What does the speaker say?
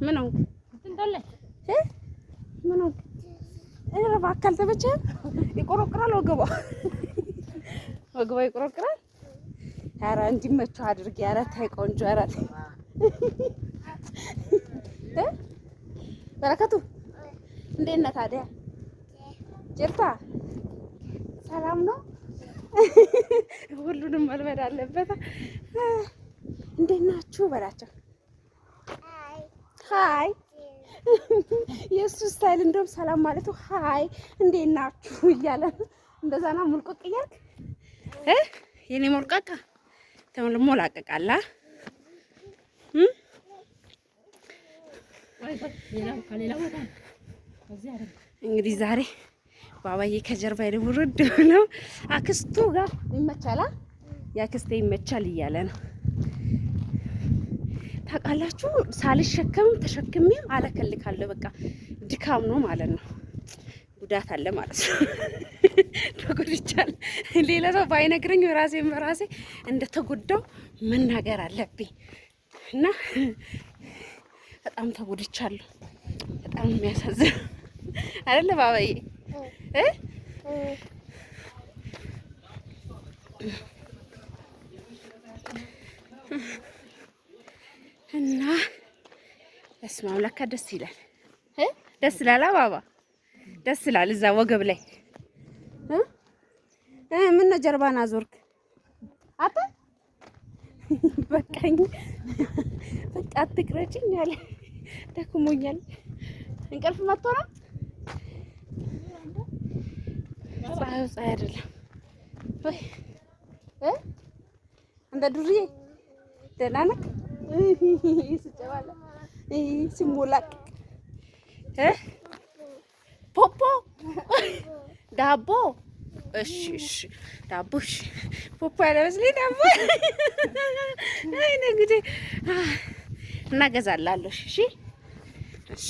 ምን ነው እንተለ ምን ነው እረባ አካል ተበቻ ይቆረቁራል ወገባ ይቆረቁራል። ኧረ እንዲመቸው አድርጊ። ኧረ ታይ ቆንጆ ኧረ በረከቱ እንዴት ነህ ታዲያ? ጀርታ ሰላም ነው? ሁሉንም መልመድ አለበት። እንዴት ናችሁ በላቸው። ሃይ የሱ ስታይል እንደውም ሰላም ማለቱ ሃይ እንዴት ናችሁ እያለ እንደዛ ነው። ሙልቆቅ እያልክ የኔ ሞልቃቃ ተሞላቀቃላ እንግዲህ ዛሬ ባባዬ ከጀርባ ይደውርድ ነው። አክስቱ ጋር ይመቻላ ያክስቴ ይመቻል እያለ ነው። ታውቃላችሁ ሳልሸከም ተሸክሜም አለከልካለሁ። በቃ ድካም ነው ማለት ነው። ጉዳት አለ ማለት ነው። ተጎድቻለሁ። ሌላ ሰው ባይነግረኝ በራሴ እንደተጎዳው መናገር አለብኝ እና በጣም ተጎድቻለሁ። በጣም የሚያሳዝን አይደለ ባባዬ? እና በስመ አብ ለካ ደስ ይላል። ደስ ይላል ባባ ደስ ይላል። እዛ ወገብ ላይ ምን ነው ጀርባና ዞርክ አታ በቃኝ። በቃ አትቅረጭኝ አለ። ደክሞኛል። እንቅልፍ መጥቶ ነው። ፀሐይ አይደለም ወይ እንደ ዱርዬ ደህና ነህ? ሲጨባለ ሲሞላቅ ፖፖ ዳቦ እሺ ዳቦ እሺ ፖፖ ያለ መስሎኝ ዳቦ አይ ነግዴ እናገዛላለሁ። እሺ እሺ